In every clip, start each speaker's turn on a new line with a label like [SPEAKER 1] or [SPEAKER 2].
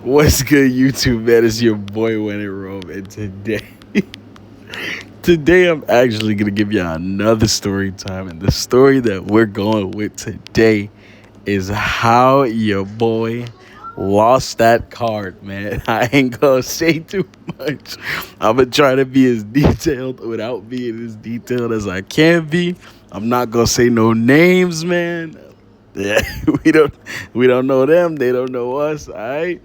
[SPEAKER 1] What's good, YouTube, man? It's your boy, When in Rome, and today I'm actually gonna give y'all another story time, and the story that we're going with today is how your boy lost that card, man. I ain't gonna say too much. I'm gonna try to be as detailed without being as detailed as I can be. I'm not gonna say no names, man. Yeah, we don't know them. They don't know us. All right,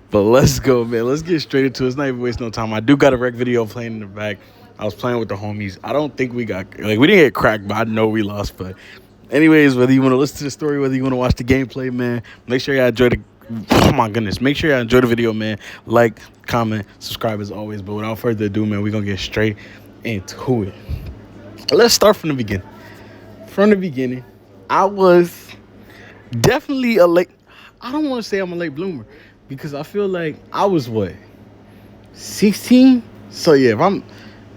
[SPEAKER 1] but let's go, man. Let's get straight into it. It's not even waste no time. I do got a rec video playing in the back. I was playing with the homies. I don't think we didn't get cracked, but I know we lost. But anyways, whether you want to listen to the story, whether you want to watch the gameplay, man, make sure y'all enjoy the. Oh my goodness, make sure y'all enjoy the video, man. Like, comment, subscribe as always. But without further ado, man, we're gonna get straight into it. Let's start from the beginning. From the beginning, I was definitely a late. I don't want to say I'm a late bloomer because I feel like I was 16. So yeah,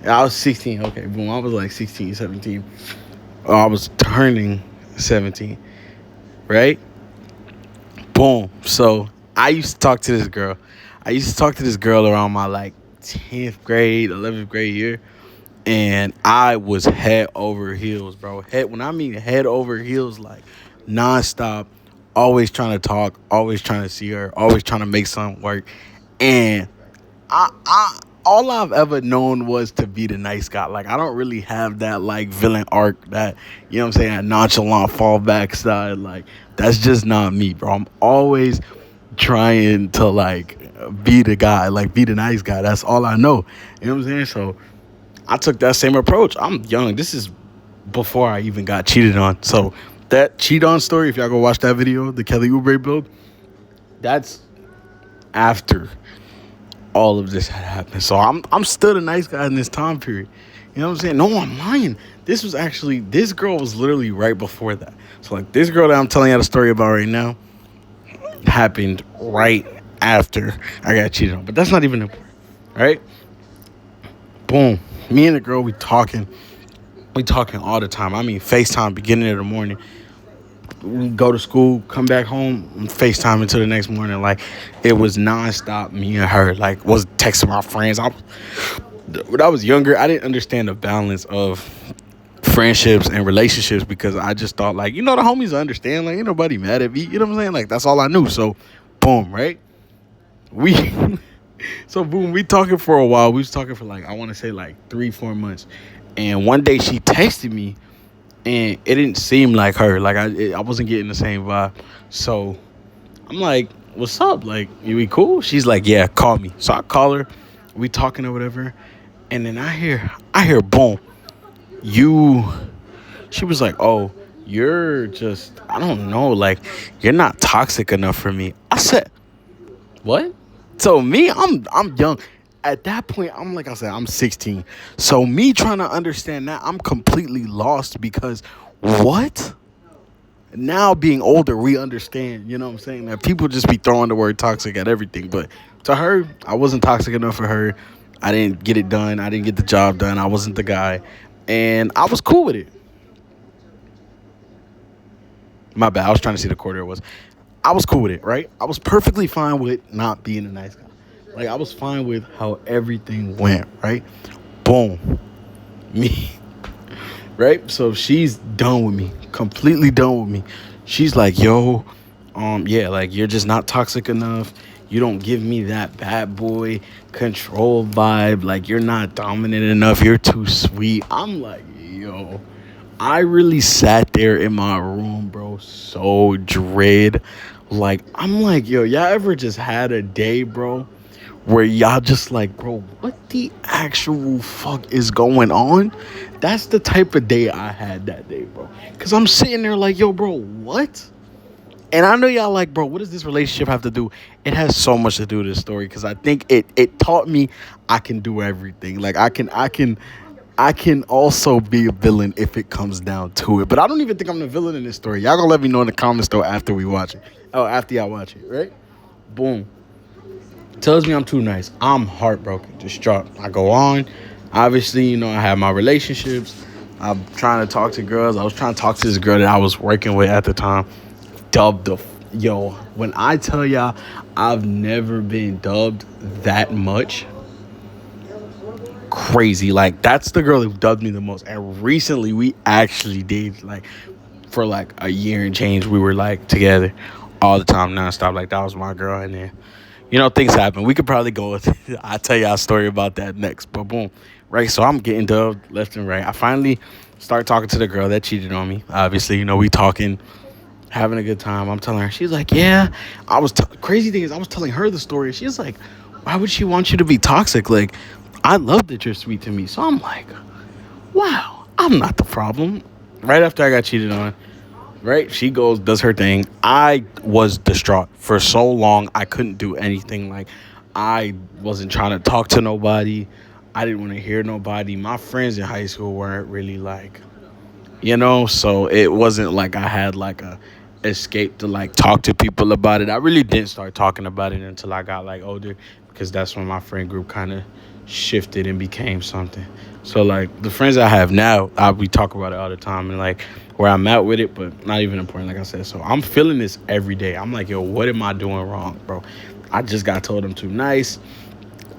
[SPEAKER 1] I was 16. Okay, boom. I was like 16, 17. I was turning 17, right? Boom. So I used to talk to this girl. Around my like 10th grade, 11th grade year. And I was head over heels, bro. When I mean head over heels, like nonstop, always trying to talk, always trying to see her, always trying to make something work. And I all I've ever known was to be the nice guy. Like, I don't really have that like villain arc, that, you know what I'm saying, that nonchalant fallback style. Like, that's just not me, bro. I'm always trying to like be the guy, like be the nice guy. That's all I know. You know what I'm saying? So I took that same approach. I'm young. This is before I even got cheated on. So that cheat on story, if y'all go watch that video, the Kelly Oubre build, that's after all of this had happened. So I'm still the nice guy in this time period. You know what I'm saying? No, I'm lying. This girl was literally right before that. So like this girl that I'm telling you the story about right now happened right after I got cheated on. But that's not even important, right? Boom. Me and the girl, we talking all the time. I mean, FaceTime beginning of the morning. We go to school, come back home, and FaceTime until the next morning. Like, it was nonstop, me and her. Like, was texting my friends. When I was younger, I didn't understand the balance of friendships and relationships because I just thought, like, the homies understand. Like, ain't nobody mad at me. You know what I'm saying? Like, that's all I knew. So, boom, right? So, boom, we talking for a while. We was talking for, like, I want to say, like, 3-4 months. And one day she texted me, and it didn't seem like her. Like, I wasn't getting the same vibe. So, I'm like, what's up? Like, we cool? She's like, yeah, call me. So, I call her. We talking or whatever. And then I hear, boom. She was like, oh, you're just, I don't know. Like, you're not toxic enough for me. I said, what? So me, I'm young. At that point, like I said, I'm 16. So me trying to understand that, I'm completely lost because what? Now being older, we understand, you know what I'm saying? That people just be throwing the word toxic at everything. But to her, I wasn't toxic enough for her. I didn't get it done. I didn't get the job done. I wasn't the guy. And I was cool with it. My bad. I was trying to see the quarter it was. I was cool with it, right? I was perfectly fine with not being a nice guy. Like, I was fine with how everything went, right? Boom. Me. Right? So she's done with me. Completely done with me. She's like, yo, yeah, like, you're just not toxic enough. You don't give me that bad boy control vibe. Like, you're not dominant enough. You're too sweet. I'm like, yo. I really sat there in my room, bro, so dread. Like, I'm like, yo, y'all ever just had a day, bro, where y'all just like, bro, what the actual fuck is going on? That's the type of day I had that day, bro. Because I'm sitting there like, yo, bro, what? And I know y'all like, bro, what does this relationship have to do? It has so much to do with this story because I think it taught me I can do everything. Like, I can also be a villain if it comes down to it. But I don't even think I'm the villain in this story. Y'all gonna let me know in the comments, though, after we watch it. Oh, after y'all watch it, right? Boom. Tells me I'm too nice. I'm heartbroken, distraught. I go on. Obviously, I have my relationships. I'm trying to talk to girls. I was trying to talk to this girl that I was working with at the time. Yo, when I tell y'all, I've never been dubbed that much. Crazy. Like, that's the girl who dubbed me the most. And recently, we actually did, like, for like a year and change, we were like together all the time, nonstop. Like, that was my girl. And then, things happen. We could probably go with I'll tell you a story about that next. But boom. Right. So I'm getting dubbed left and right. I finally start talking to the girl that cheated on me. Obviously, we talking, having a good time. I'm telling her, she's like, yeah. Crazy thing is, I was telling her the story. She's like, why would she want you to be toxic? Like, I love that you're sweet to me. So I'm like, wow, I'm not the problem. Right after I got cheated on, right, she goes, does her thing. I was distraught for so long. I couldn't do anything. Like, I wasn't trying to talk to nobody. I didn't want to hear nobody. My friends in high school weren't really like, so it wasn't like I had like a escape to like talk to people about it. I really didn't start talking about it until I got like older, because that's when my friend group kind of shifted and became something. So like the friends I have now, we talk about it all the time, and like where I'm at with it, but not even important, like I said. So I'm feeling this every day. I'm like, yo, what am I doing wrong, bro? I just got told I'm too nice.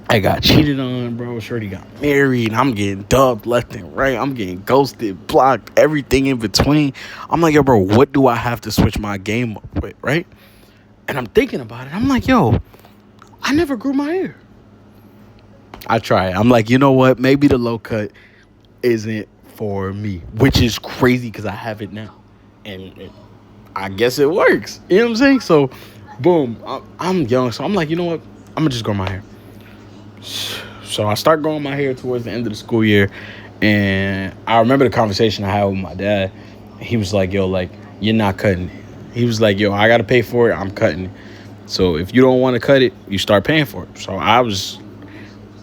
[SPEAKER 1] I got cheated on, bro. Shorty got married. I'm getting dubbed left and right. I'm getting ghosted, blocked, everything in between. I'm like, yo, bro, what do I have to switch my game up with, right? And I'm thinking about it. I'm like, yo, I never grew my hair. I try. I'm like, you know what? Maybe the low cut isn't for me, which is crazy because I have it now. And I guess it works. You know what I'm saying? So, boom. I'm young. So I'm like, you know what? I'm going to just grow my hair. So I start growing my hair towards the end of the school year, and I remember the conversation I had with my dad. He was like, yo, like, you're not cutting it. He was like, yo, I got to pay for it. I'm cutting it. So if you don't want to cut it, you start paying for it. So I was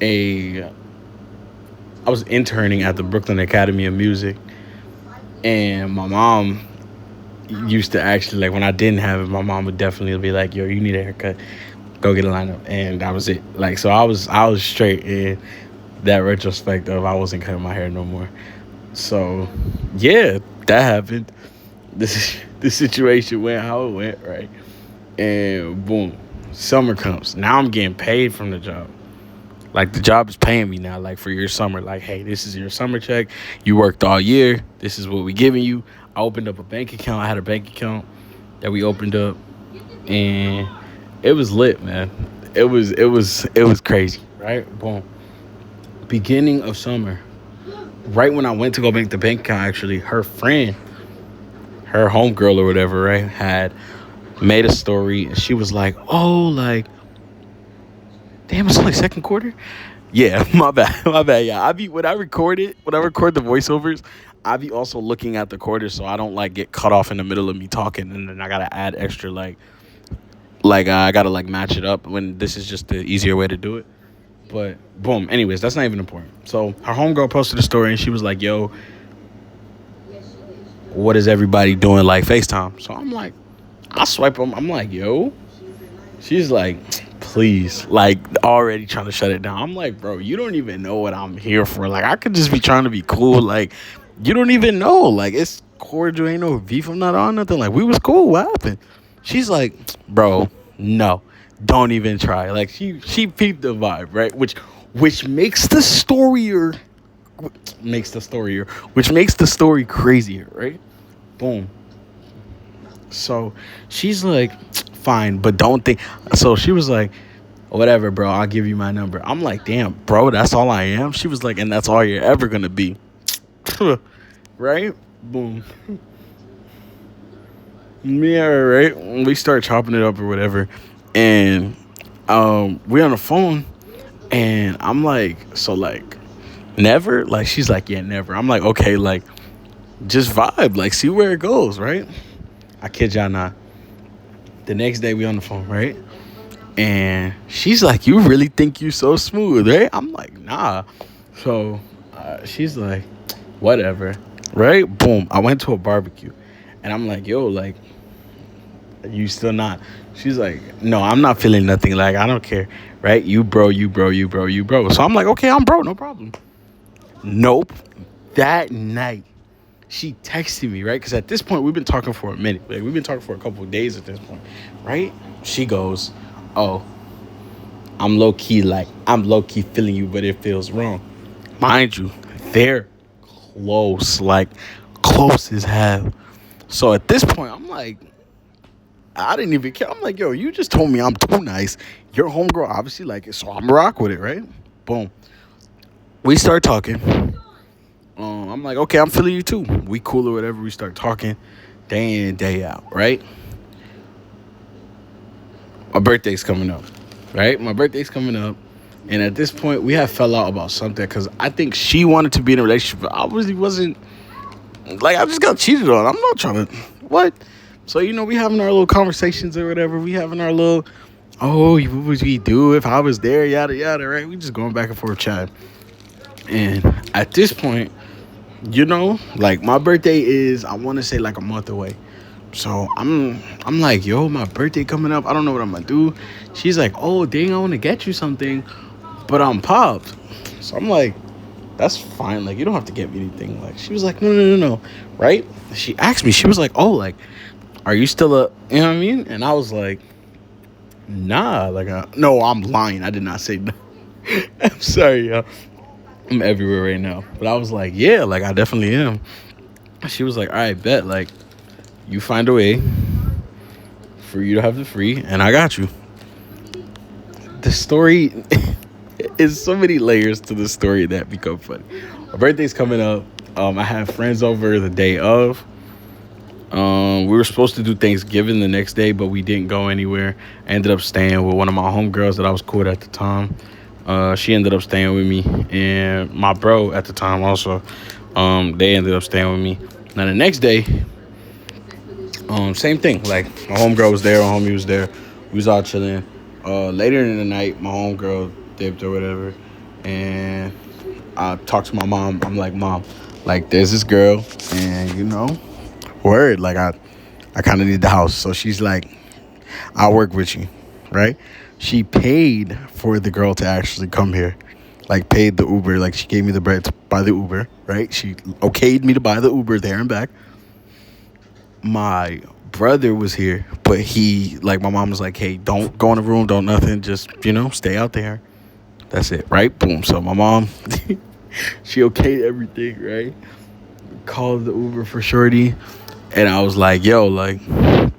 [SPEAKER 1] interning at the Brooklyn Academy of Music, and my mom used to actually, like, when I didn't have it, my mom would definitely be like, yo, you need a haircut. Go get a lineup. And that was it. Like, so I was straight in that retrospect of I wasn't cutting my hair no more. So yeah, that happened. This situation went how it went, right? And boom, summer comes. Now I'm getting paid from the job. Like, the job is paying me now, like, for your summer. Like, hey, this is your summer check. You worked all year. This is what we giving you. I opened up a bank account. I had a bank account that we opened up, and it was lit, man. It was crazy, right? Boom. Beginning of summer, right when I went to go make the bank account, actually, her friend, her homegirl or whatever, right, had made a story, and she was like, oh, like, damn, it's only second quarter? Yeah, my bad, yeah. When I record the voiceovers, I be also looking at the quarters so I don't, like, get cut off in the middle of me talking, and then I gotta add extra, I gotta, like, match it up when this is just the easier way to do it. But, boom, anyways, that's not even important. So, her homegirl posted a story, and she was like, yo, what is everybody doing, like, FaceTime? So, I'm like, I swipe them. I'm like, yo. She's like, please, like, already trying to shut it down. I'm like, bro, you don't even know what I'm here for. Like, I could just be trying to be cool. Like, you don't even know. Like, it's cordial. Ain't no beef. I'm not on nothing. Like, we was cool. What happened? She's like, bro, no, don't even try. Like, she peeped the vibe, right? Which makes the story crazier, right? Boom. So she's like, fine, but don't think. So she was like, whatever, bro, I'll give you my number. I'm like, damn, bro, that's all I am. She was like, and that's all you're ever gonna be. Right? Boom. Yeah, right. We start chopping it up or whatever, and we on the phone, and I'm like, so, like, never? Like, she's like, yeah, never. I'm like, okay, like, just vibe, like, see where it goes, right? I kid y'all not. The next day we on the phone, right? And she's like, you really think you so smooth, right? I'm like, nah. So she's like, whatever, right? Boom. I went to a barbecue, and I'm like, yo, like, you still not? She's like, no, I'm not feeling nothing. Like, I don't care, right? You bro. So I'm like, okay, I'm bro, no problem. Nope. That night, she texted me, right? Because at this point, we've been talking for a minute. Like, we've been talking for a couple of days at this point, right? She goes, oh, I'm low key feeling you, but it feels wrong. Mind you, they're close, like close as hell. So at this point, I'm like, I didn't even care. I'm like, yo, you just told me I'm too nice. Your homegirl obviously like it, so I'm rock with it, right? Boom. We start talking. I'm like, okay, I'm feeling you too. We cool or whatever. We start talking day in, day out, right? My birthday's coming up, right? My birthday's coming up. And at this point, we have fell out about something because I think she wanted to be in a relationship, but I really wasn't. Like, I just got cheated on. I'm not trying to. What? So, we having our little conversations or whatever. We having our little, oh, what would we do if I was there? Yada, yada, right? We just going back and forth chat. And at this point, like, my birthday is, I want to say, like a month away. So I'm like, yo, my birthday coming up. I don't know what I'm gonna do. She's like, oh, dang, I want to get you something, but I'm popped. So I'm like, that's fine. Like, you don't have to get me anything. Like, she was like, no, no, no, no. Right? She asked me, she was like, oh, like, are you still you know what I mean? And I was like, nah. Like, no, I'm lying. I did not say no. I'm sorry, y'all. I'm everywhere right now. But I was like, yeah, like, I definitely am. She was like, all right, bet. Like, you find a way for you to have the free, and I got you. The story is so many layers to the story that become funny. My birthday's coming up. I have friends over the day of. We were supposed to do Thanksgiving the next day, but we didn't go anywhere. I ended up staying with one of my homegirls that I was cool with at the time. She ended up staying with me, and my bro at the time also. They ended up staying with me. Now the next day, same thing. Like, my homegirl was there, my homie was there. We was all chilling. Later in the night, my homegirl dipped or whatever, and I talked to my mom. I'm like, Mom, like, there's this girl, and word, like, I kind of need the house. So she's like, I'll work with you, right? She paid for the girl to actually come here, like, paid the Uber. Like, she gave me the bread to buy the Uber, right? She okayed me to buy the Uber there and back. My brother was here, but my mom was like, hey, don't go in the room, don't nothing, just, stay out there. That's it, right? Boom. So my mom, she okayed everything, right? Called the Uber for shorty, and I was like, yo, like, all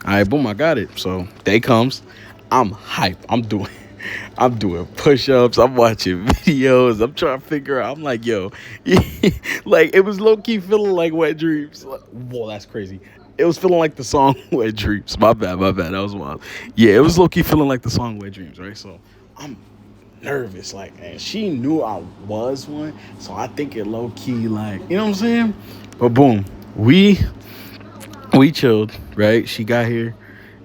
[SPEAKER 1] right, boom, I got it. So day comes, I'm hyped. I'm doing push-ups. I'm watching videos. I'm trying to figure out. I'm like, yo, like, it was low-key feeling like Wet Dreams. Whoa, that's crazy. It was feeling like the song Wet Dreams. My bad. That was wild. Yeah, it was low-key feeling like the song Wet Dreams, right? So I'm nervous. Like, and she knew I was one. So I think it low-key, like, you know what I'm saying? But boom, we chilled, right? She got here.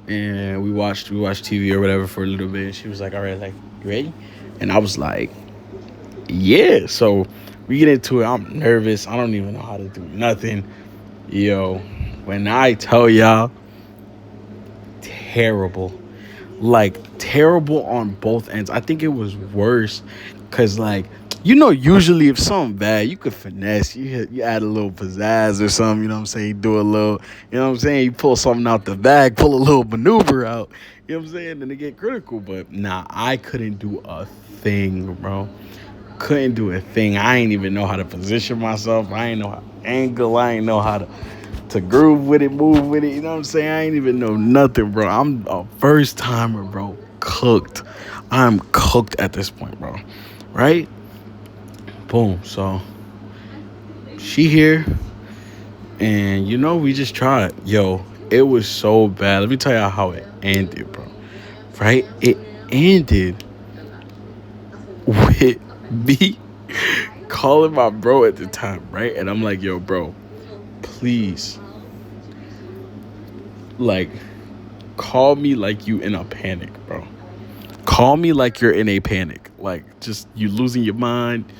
[SPEAKER 1] And we watched TV or whatever for a little bit. She was like, all right, like, you ready? And I was like, yeah. So we get into it. I'm nervous. I don't even know how to do nothing. Yo, when I tell y'all, terrible. Like, terrible on both ends. I think it was worse because, like, usually if something bad, you could finesse. You add a little pizzazz or something, you know what I'm saying? You do a little, you know what I'm saying? You pull something out the bag, pull a little maneuver out, you know what I'm saying? Then it get critical. But nah, I couldn't do a thing, bro. Couldn't do a thing. I ain't even know how to position myself. I ain't know how to angle. I ain't know how to groove with it, move with it. You know what I'm saying? I ain't even know nothing, bro. I'm a first timer, bro. Cooked. I'm cooked at this point, bro. Right? Boom. So she here, and we just tried. Yo, it was so bad. Let me tell y'all how it ended, bro. Right? It ended with me calling my bro at the time, right? And I'm like, yo, bro, please, like, call me like you in a panic, bro. Call me like you're in a panic. Like, just you losing your mind.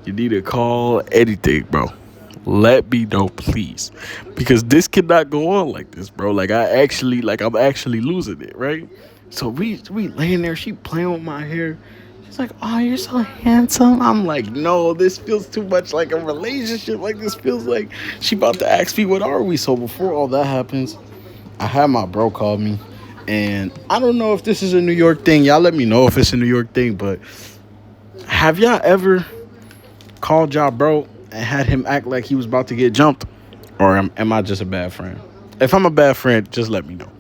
[SPEAKER 1] You need a call, anything, bro. Let me know, please. Because this cannot go on like this, bro. Like, I'm actually losing it, right? So we laying there, she playing with my hair. She's like, oh, you're so handsome. I'm like, no, this feels too much like a relationship. Like, this feels like she about to ask me, what are we? So before all that happens, I had my bro call me. And I don't know if this is a New York thing. Y'all let me know if it's a New York thing. But have y'all ever called y'all bro and had him act like he was about to get jumped? Or am I just a bad friend? If I'm a bad friend, just let me know.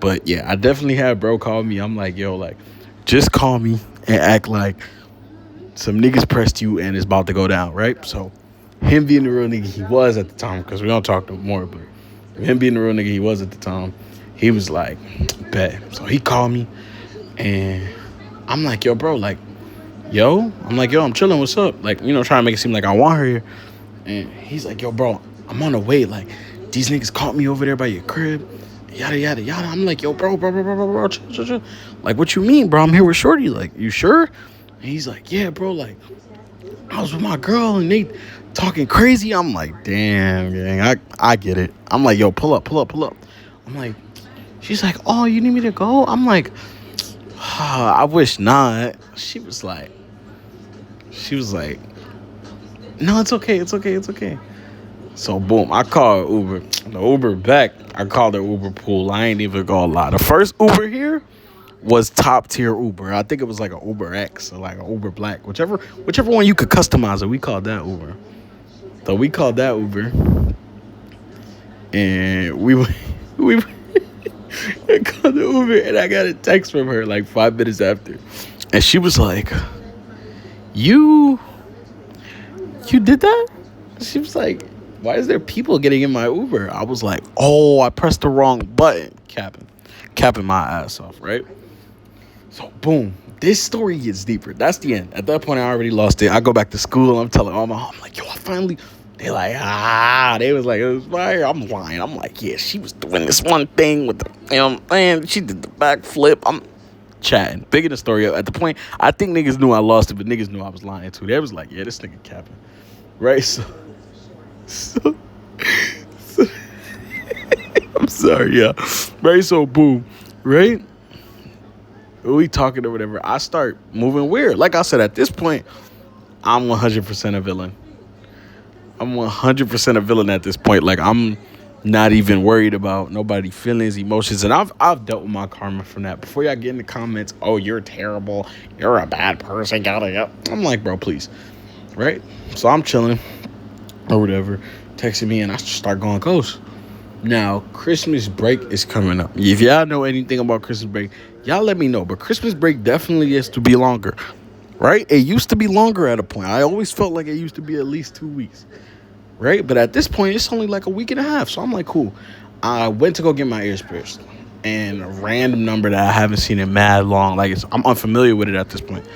[SPEAKER 1] But yeah, I definitely had bro call me. I'm like, yo, like, just call me and act like some niggas pressed you and it's about to go down, right? So him being the real nigga he was at the time, because we don't talk no more, but him being the real nigga he was at the time, he was like, bet. So he called me and I'm like, yo, bro, like, I'm chilling, what's up? Like, trying to make it seem like I want her here. And he's like, yo, bro, I'm on the way. Like, these niggas caught me over there by your crib. Yada, yada, yada. I'm like, yo, bro, chill. Like, what you mean, bro? I'm here with Shorty. Like, you sure? And he's like, yeah, bro, like, I was with my girl and they talking crazy. I'm like, damn, gang, I get it. I'm like, yo, pull up. I'm like, she's like, oh, you need me to go? I'm like, I wish not. She was like, no, it's okay. So boom, I called Uber. The Uber back, I called the Uber pool. I ain't even gonna lie. The first Uber here was top tier Uber. I think it was like an Uber X or like an Uber Black, whichever one you could customize it. We called that Uber. So we called that Uber, and we I called the Uber, and I got a text from her like 5 minutes after, and she was like, "You did that?" She was like, "Why is there people getting in my Uber?" I was like, "Oh, I pressed the wrong button." Capping my ass off, right? So, boom. This story gets deeper. That's the end. At that point, I already lost it. I go back to school. I'm telling all my mom, like, yo, I finally... They like, They was like, it was fire. I'm lying. I'm like, yeah, she was doing this one thing with the... man, she did the backflip. I'm chatting. Bigging the story up. At the point, I think niggas knew I lost it, but niggas knew I was lying, too. They was like, yeah, this nigga capping. Right? So I'm sorry, yeah. Right? So, boom. Right? We talking or whatever. I start moving weird. Like I said, at this point, I'm 100% a villain. I'm 100% a villain at this point. Like, I'm not even worried about nobody's feelings, emotions. And I've dealt with my karma from that. Before y'all get in the comments, oh, you're terrible. You're a bad person. I'm like, bro, please. Right? So I'm chilling or whatever. Texting me and I start going ghost. Now, Christmas break is coming up. If y'all know anything about Christmas break, y'all let me know. But Christmas break definitely is to be longer, right? It used to be longer at a point. I always felt like it used to be at least 2 weeks, right? But at this point, it's only like a week and a half. So I'm like, cool. I went to go get my ears pierced. And a random number that I haven't seen in mad long, like I'm unfamiliar with it at this point.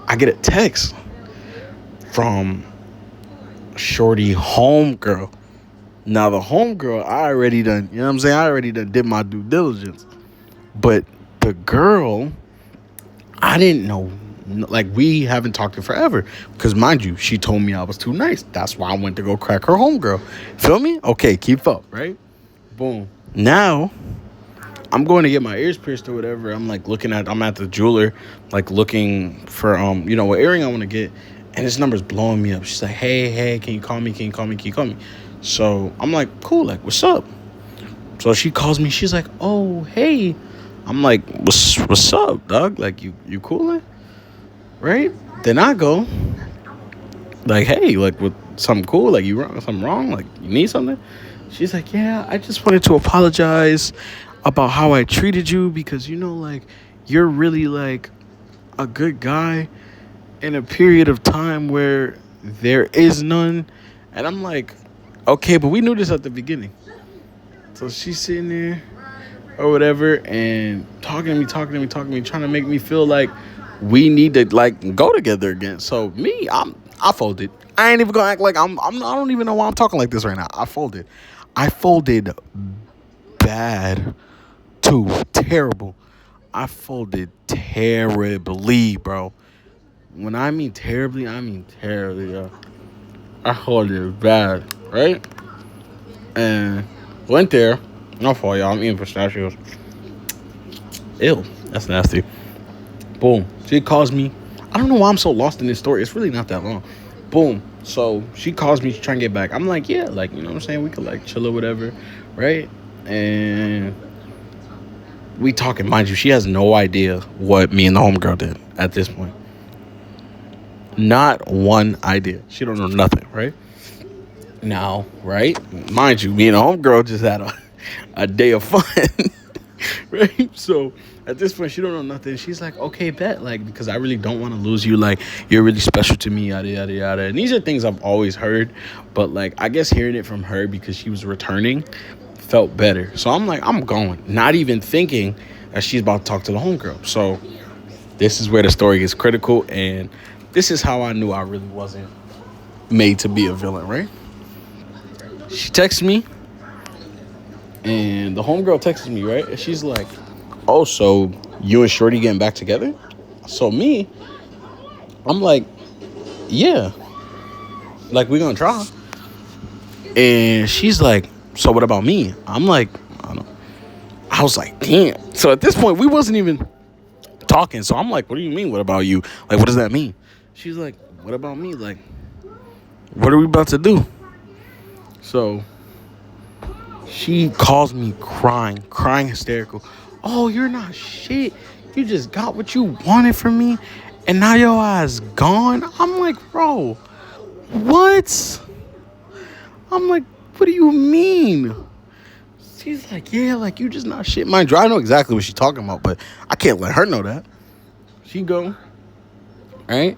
[SPEAKER 1] I get a text from Shorty homegirl. Now, the homegirl, I already done, you know what I'm saying? I already done did my due diligence. But the girl, I didn't know. Like, we haven't talked in forever. Because, mind you, she told me I was too nice. That's why I went to go crack her homegirl. Feel me? Okay, keep up, right? Boom. Now, I'm going to get my ears pierced or whatever. I'm, like, I'm at the jeweler, like, looking for, what earring I want to get. And this number's blowing me up. She's like, hey, can you call me? So I'm like, cool, like, what's up? So she calls me. She's like, oh, hey. I'm like, what's up, dog? Like, you coolin'? Right? Then I go, like, hey, like, with something cool? Like, something wrong? Like, you need something? She's like, yeah, I just wanted to apologize about how I treated you because, like, you're really, like, a good guy in a period of time where there is none. And I'm like, okay, but we knew this at the beginning. So she's sitting there or whatever and talking to me, trying to make me feel like we need to, like, go together again. So me, I folded. I ain't even gonna act like I don't even know why I'm talking like this right now. I folded bad too. Terrible. I folded terribly, bro. When I mean terribly, I mean terribly, yo. I folded bad, right? And went there. No fault, y'all. I'm eating pistachios. Ew, that's nasty. Boom. She calls me. I don't know why I'm so lost in this story. It's really not that long. Boom. So she calls me. She's trying to get back. I'm like, yeah, like, you know what I'm saying? We could, like, chill or whatever, right? And We talking, mind you, she has no idea what me and the homegirl did at this point. Not one idea. She don't know nothing, right? Now, right? Mind you, me and the homegirl just had a day of fun. Right? So at this point, she don't know nothing. She's like, okay, bet. Like, because I really don't want to lose you. Like, you're really special to me, yada, yada, yada. And these are things I've always heard. But, like, I guess hearing it from her because she was returning felt better. So I'm like, I'm going. Not even thinking that she's about to talk to the homegirl. So this is where the story gets critical. And this is how I knew I really wasn't made to be a villain, right? She texts me. And the homegirl texted me, right? And she's like, oh, so you and Shorty getting back together? So me, I'm like, yeah. Like, we gonna try. And she's like, so what about me? I'm like, I don't know. I was like, damn. So at this point, we wasn't even talking. So I'm like, what do you mean, what about you? Like, what does that mean? She's like, what about me? Like, what are we about to do? So she calls me crying hysterical. Oh, you're not shit. You just got what you wanted from me, and now your ass gone. I'm like, bro, what? I'm like, what do you mean? She's like, yeah, like you just not shit. Mind you, I know exactly what she's talking about, but I can't let her know that. She go, right?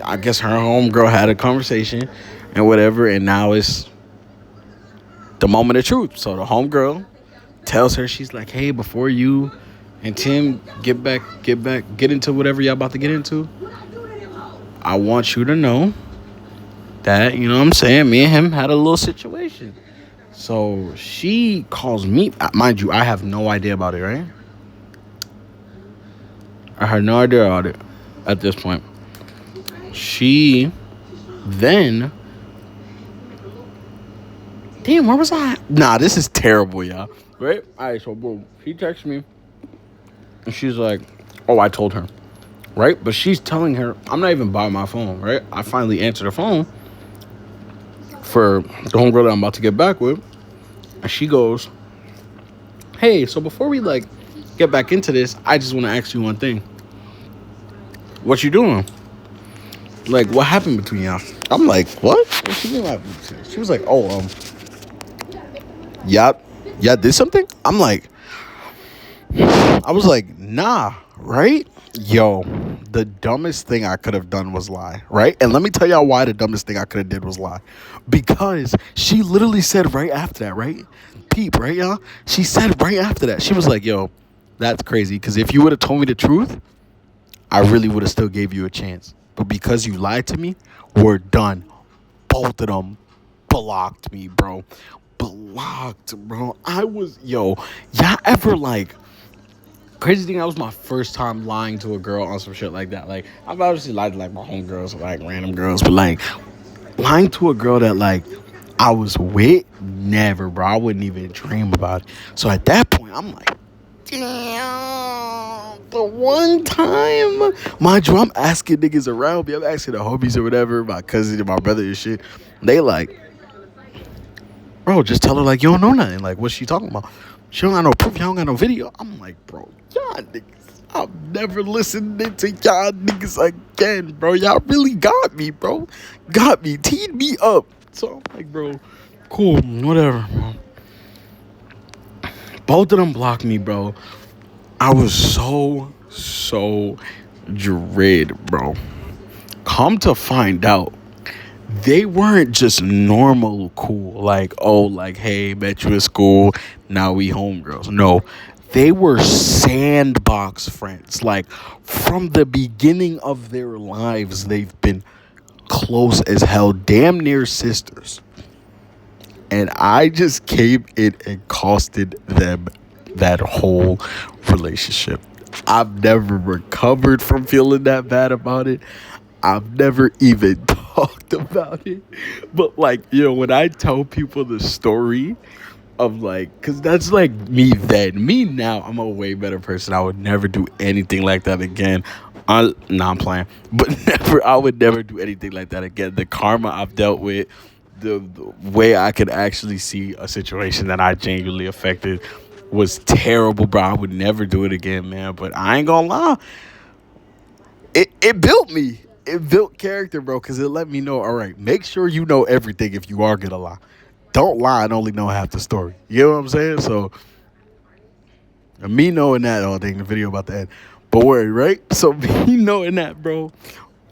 [SPEAKER 1] I guess her homegirl had a conversation and whatever, and now it's the moment of truth. So the homegirl tells her, she's like, hey, before you and Tim get into whatever y'all about to get into, I want you to know that, you know what I'm saying, me and him had a little situation. So she calls me, mind you, I have no idea about it, right? I had no idea about it at this point. She then, damn, where was I? Nah, this is terrible, y'all. Right? All right, so boom. She texts me. And she's like, oh, I told her. Right? But she's telling her, I'm not even by my phone, right? I finally answered the phone for the homegirl that I'm about to get back with. And she goes, hey, so before we, like, get back into this, I just want to ask you one thing. What you doing? Like, what happened between y'all? I'm like, what? What you mean what happened between y'all? She was like, oh, y'all did something? I'm like, I was like, nah, right? Yo, the dumbest thing I could have done was lie, right? And let me tell y'all why the dumbest thing I could have did was lie. Because she literally said right after that, right? Peep, right, y'all? She said right after that. She was like, yo, that's crazy. Because if you would have told me the truth, I really would have still gave you a chance. But because you lied to me, we're done. Both of them blocked me, bro. Blocked, bro. Y'all ever, like, crazy thing, that was my first time lying to a girl on some shit like that. Like, I've obviously lied to, like, my homegirls or, like, random girls. But, like, lying to a girl that, like, I was with, never, bro. I wouldn't even dream about it. So, at that point, I'm like, damn, the one time. Mind you, I'm asking niggas around me. I'm asking the homies or whatever, my cousin and my brother and shit. They like, bro, just tell her, like, you don't know nothing. Like, what's she talking about? She don't got no proof. You don't got no video. I'm like, bro, y'all niggas, I'm never listening to y'all niggas again, bro. Y'all really got me, bro. Got me. Teed me up. So I'm like, bro, cool, whatever, bro. Both of them blocked me, bro. I was so dread, bro. Come to find out, they weren't just normal cool. Like, oh, like, hey, met you at school. Now we homegirls. No, they were sandbox friends. Like, from the beginning of their lives, they've been close as hell. Damn near sisters. And I just came in and costed them that whole relationship. I've never recovered from feeling that bad about it. I've never even talked about it. But, like, you know, when I tell people the story of, like, because that's, like, me then. Me now, I'm a way better person. I would never do anything like that again. Nah, I'm playing. But I would never do anything like that again. The karma I've dealt with, the way I could actually see a situation that I genuinely affected, was terrible, bro. I would never do it again, man. But I ain't gonna lie, it built me. It built character, bro, because it let me know, all right, make sure you know everything if you are gonna lie. Don't lie and only know half the story. You know what I'm saying? So me knowing that, oh dang, the video about to end. But worry, right? So me knowing that, bro,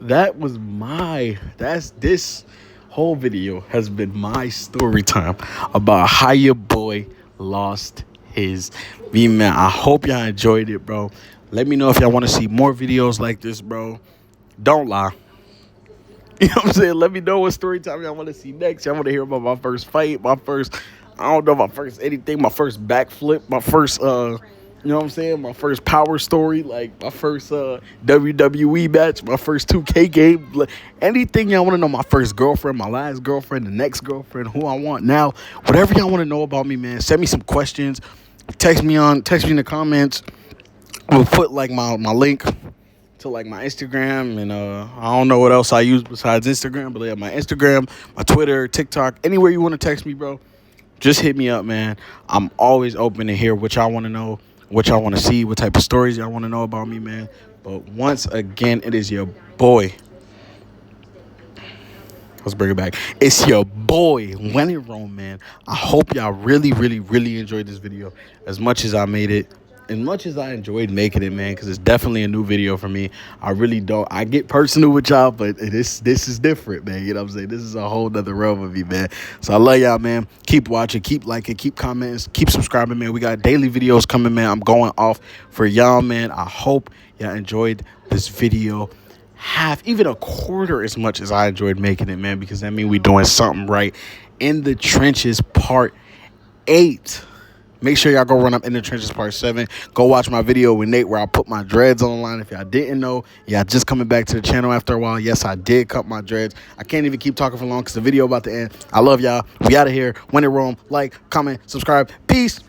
[SPEAKER 1] that's this whole video has been my story time about how your boy lost his V, man. I hope y'all enjoyed it, bro. Let me know if y'all want to see more videos like this, bro. Don't lie. You know what I'm saying? Let me know what story time y'all want to see next. Y'all want to hear about my first fight, I don't know, my first anything, my first backflip, my first, you know what I'm saying? My first power story, like my first WWE match, my first 2K game, like, anything y'all want to know, my first girlfriend, my last girlfriend, the next girlfriend, who I want now, whatever y'all want to know about me, man, send me some questions, text me in the comments. We'll put like my link to like my Instagram, and I don't know what else I use besides Instagram, but yeah, my Instagram, my Twitter, TikTok, anywhere you want to text me, bro, just hit me up, man. I'm always open to hear what y'all want to know, what y'all want to see, what type of stories y'all want to know about me, man. But once again, it is your boy. Let's bring it back. It's your boy, When in Rome, man. I hope y'all really, really, really enjoyed this video as much as I made it. As much as I enjoyed making it, man, because it's definitely a new video for me. I really don't. I get personal with y'all, but this is different, man. You know what I'm saying? This is a whole nother realm of me, man. So I love y'all, man. Keep watching, keep liking, keep commenting, keep subscribing, man. We got daily videos coming, man. I'm going off for y'all, man. I hope y'all enjoyed this video half, even a quarter as much as I enjoyed making it, man, because that means we doing something right. In the Trenches Part 8. Make sure y'all go run up In the Trenches Part 7. Go watch my video with Nate where I put my dreads on the line. If y'all didn't know, y'all just coming back to the channel after a while. Yes, I did cut my dreads. I can't even keep talking for long because the video about to end. I love y'all. We out of here. When in Rome. Like, comment, subscribe. Peace.